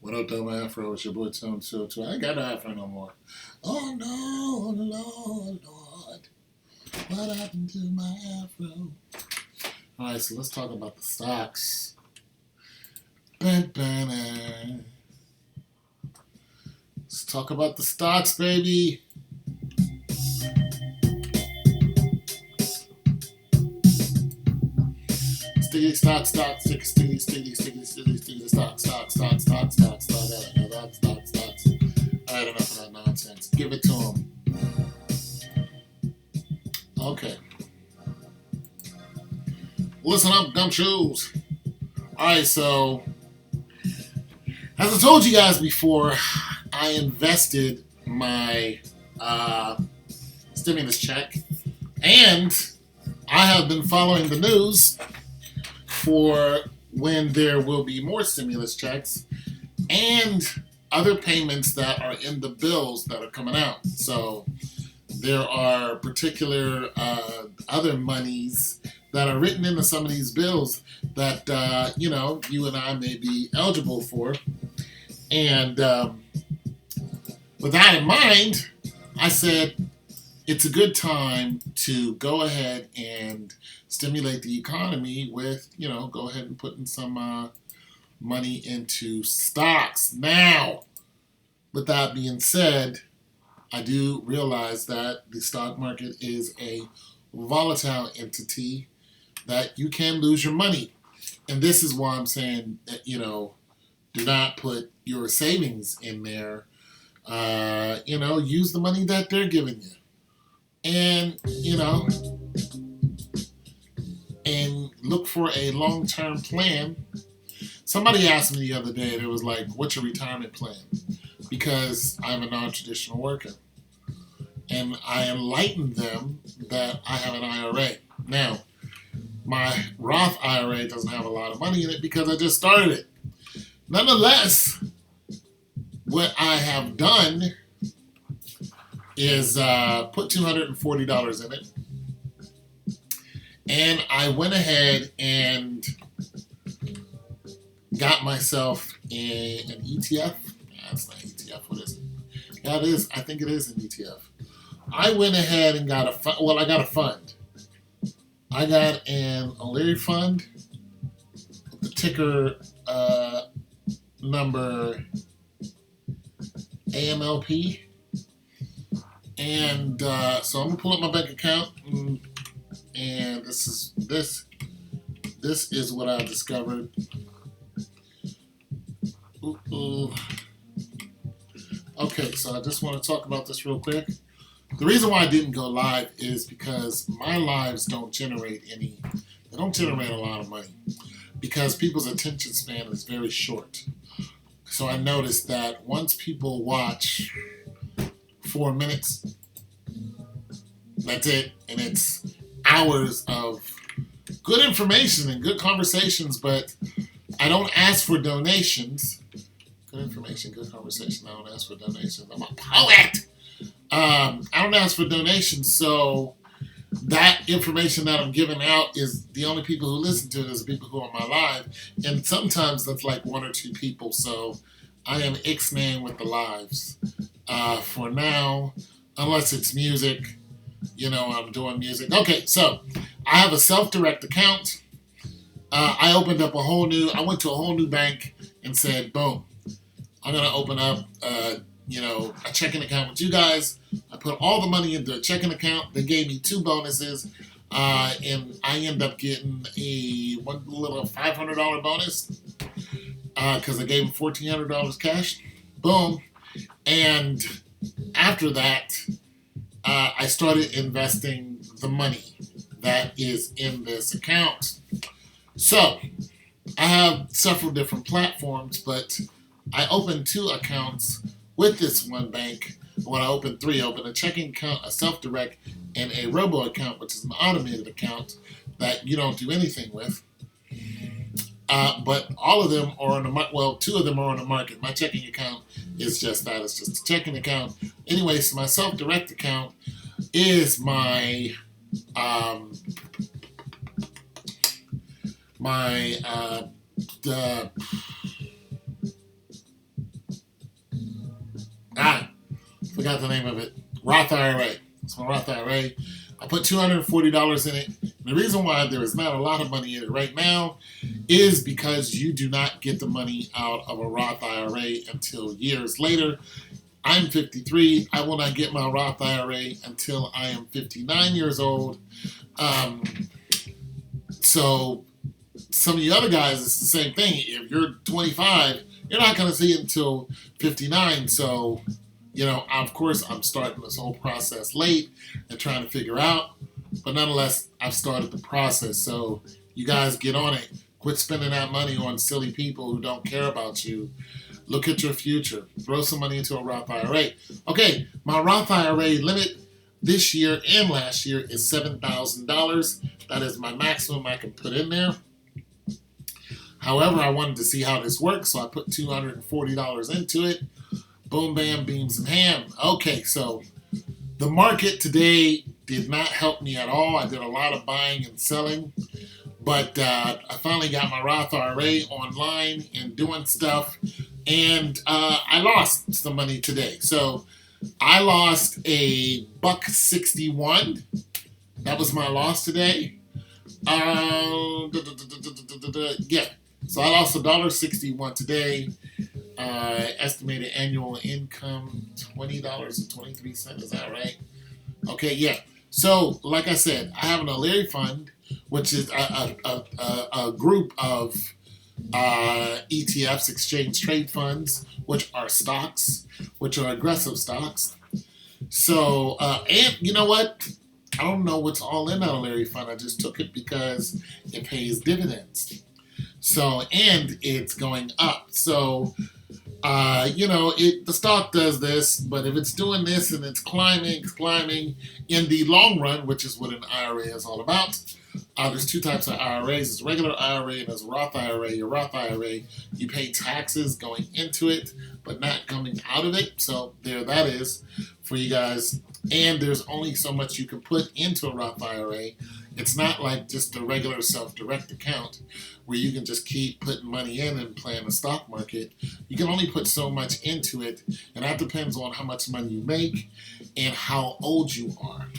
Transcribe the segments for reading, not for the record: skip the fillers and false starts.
What up, though, my afro? It's your boy Tone Two. I ain't got no afro no more. Oh no, Lord, Lord, what happened to my afro? All right, so let's talk about the stocks. Let's talk about the stocks, baby. Sticky sticky stocks. I had enough of that nonsense. Give it to him. Okay. Listen up, gumshoes. Alright, so as I told you guys before, I invested my stimulus check, and I have been following the news for when there will be more stimulus checks and other payments that are in the bills that are coming out. So there are particular other monies that are written into some of these bills that you and I may be eligible for. And with that in mind, I said it's a good time to go ahead and stimulate the economy with, go ahead and put in some money into stocks. Now, with that being said, I do realize that the stock market is a volatile entity that you can lose your money. And this is why I'm saying that, do not put your savings in there. Use the money that they're giving you. And, and look for a long-term plan. Somebody asked me the other day, it was like, what's your retirement plan? Because I'm a non-traditional worker. And I enlightened them that I have an IRA. Now, my Roth IRA doesn't have a lot of money in it because I just started it. Nonetheless, what I have done is put $240 in it. And I went ahead and got myself an ETF. That's not ETF. What is it? Yeah, it is. I think it is an ETF. I went ahead and got a fund. Well, I got a fund. I got an O'Leary fund. The ticker number AMLP. And so I'm gonna pull up my bank account, and this is what I discovered. Ooh. Okay, so I just want to talk about this real quick. The reason why I didn't go live is because my lives don't generate they don't generate a lot of money because people's attention span is very short. So I noticed that once people watch 4 minutes, that's it, and it's hours of good information and good conversations, but I don't ask for donations. Good information, good conversation. I don't ask for donations. I'm a poet. I don't ask for donations, so that information that I'm giving out is the only people who listen to it is the people who are on my live, and sometimes that's like 1 or 2 people. So I am X-Man with the lives for now, unless it's music. I'm doing music. Okay, so I have a self-direct account. I went to a whole new bank and said, boom, I'm going to open up, a checking account with you guys. I put all the money into a checking account. They gave me 2 bonuses, and I end up getting one little $500 bonus because I gave them $1,400 cash. Boom. And after that, I started investing the money that is in this account. So I have several different platforms, but I opened 2 accounts with this one bank. When I opened 3, I opened a checking account, a self-direct, and a robo account, which is an automated account that you don't do anything with. But all of them are on the market. Well, 2 of them are on the market. My checking account is just that. It's just a checking account. Anyway, so my self-direct account is my forgot the name of it. Roth IRA. It's my Roth IRA. I put $240 in it. And the reason why there is not a lot of money in it right now is because you do not get the money out of a Roth IRA until years later. I'm 53. I will not get my Roth IRA until I am 59 years old. So some of you other guys, it's the same thing. If you're 25, you're not going to see it until 59. So, of course, I'm starting this whole process late and trying to figure out. But nonetheless, I've started the process. So you guys get on it. Quit spending that money on silly people who don't care about you. Look at your future. Throw some money into a Roth IRA. Okay, my Roth IRA limit this year and last year is $7,000. That is my maximum I can put in there. However, I wanted to see how this works, so I put $240 into it. Boom, bam, beams, and ham. Okay, so the market today did not help me at all. I did a lot of buying and selling. But I finally got my Roth IRA online and doing stuff. And I lost some money today. So I lost a $1.61. That was my loss today. Yeah. So I lost $1.61 today. Estimated annual income $20.23. Is that right? Okay, yeah. So, like I said, I have an O'Leary fund, which is a group of ETFs, exchange trade funds, which are stocks, which are aggressive stocks. So, and you know what? I don't know what's all in that O'Leary fund. I just took it because it pays dividends. So, and it's going up. So, the stock does this, but if it's doing this and it's climbing in the long run, which is what an IRA is all about. There's two types of IRAs. There's a regular IRA and there's a Roth IRA. Your Roth IRA, you pay taxes going into it, but not coming out of it. So there that is for you guys. And there's only so much you can put into a Roth IRA. It's not like just a regular self-direct account where you can just keep putting money in and play in the stock market. You can only put so much into it, and that depends on how much money you make and how old you are.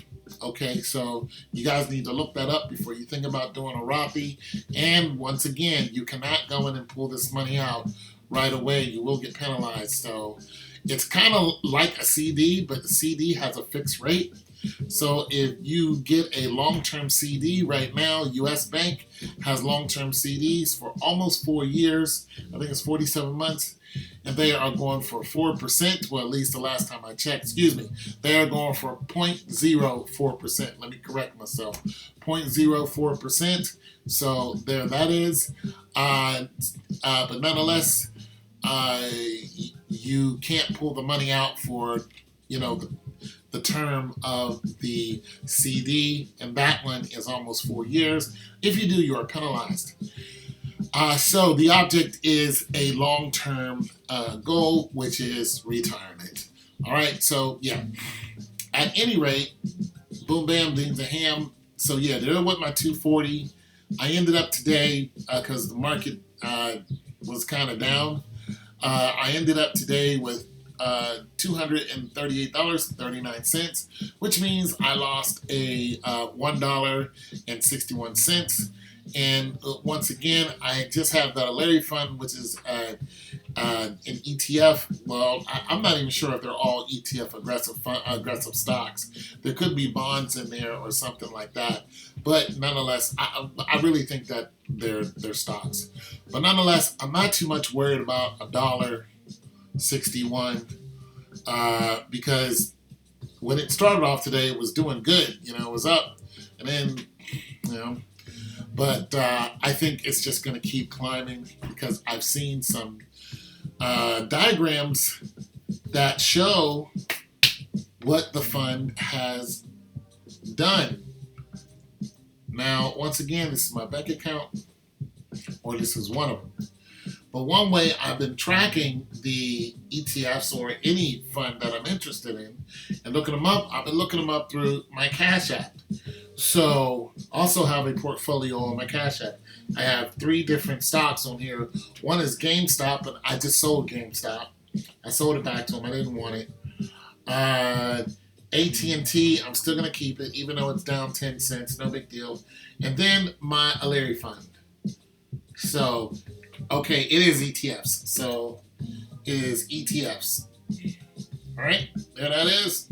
Okay, so you guys need to look that up before you think about doing a Rothie. And once again, you cannot go in and pull this money out right away. You will get penalized. So it's kind of like a CD, but the CD has a fixed rate. So if you get a long-term CD right now, U.S. Bank has long-term CDs for almost 4 years. I think it's 47 months. And they are going for 4%. Well, at least the last time I checked. They are going for 0.04%. Let me correct myself. 0.04%. So there that is. But nonetheless, you can't pull the money out for, the term of the CD, and that one is almost 4 years. If you do, you are penalized. So the object is a long-term goal, which is retirement. All right, so yeah. At any rate, boom, bam, beans, and ham. So yeah, there went my 240. I ended up today, because the market was kind of down, I ended up today with $238.39, which means I lost a $1.61. And once again, I just have the O'Leary fund, which is an ETF. Well, I'm not even sure if they're all ETF aggressive stocks. There could be bonds in there or something like that. But nonetheless, I really think that they're stocks. But nonetheless, I'm not too much worried about $1.61 because when it started off today, it was doing good. It was up, and then But I think it's just going to keep climbing because I've seen some diagrams that show what the fund has done. Now, once again, this is my bank account, or this is one of them. But one way I've been tracking the ETFs or any fund that I'm interested in and looking them up, I've been looking them up through my Cash App. So, also have a portfolio on my Cash App. I have 3 different stocks on here. One is GameStop, and I just sold GameStop. I sold it back to them. I didn't want it. Uh, AT&T, I'm still gonna keep it, even though it's down 10 cents. No big deal. And then my Aleri fund. So, okay, it is ETFs. So, it is ETFs. All right, there that is.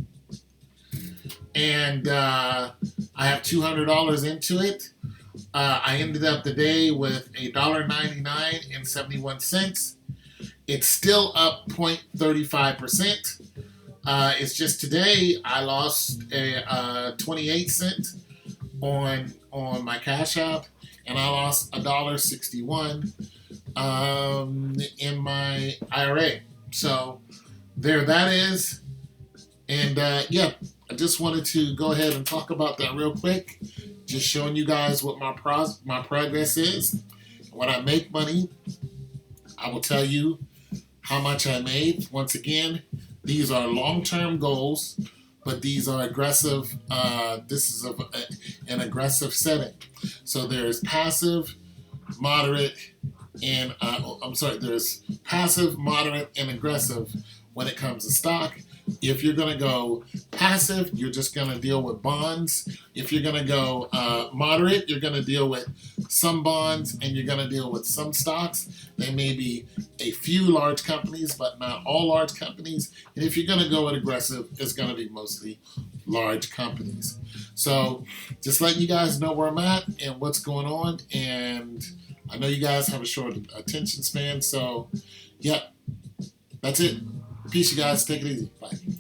And I have $200 into it. I ended up the day with $1.99.71. It's still up 0.35%. It's just today I lost a 28 cent on my Cash App, and I lost $1.61 in my IRA. So there that is, and yeah, I just wanted to go ahead and talk about that real quick. Just showing you guys what my progress is. When I make money, I will tell you how much I made. Once again, these are long-term goals, but these are aggressive. This is an aggressive setting. So there's passive, moderate, and there's passive, moderate, and aggressive when it comes to stock. If you're going to go passive, you're just going to deal with bonds. If you're going to go moderate, you're going to deal with some bonds and you're going to deal with some stocks. They may be a few large companies, but not all large companies. And if you're going to go with aggressive, it's going to be mostly large companies. So just letting you guys know where I'm at and what's going on. And I know you guys have a short attention span. So, yeah, that's it. Peace, you guys. Take it easy. Bye.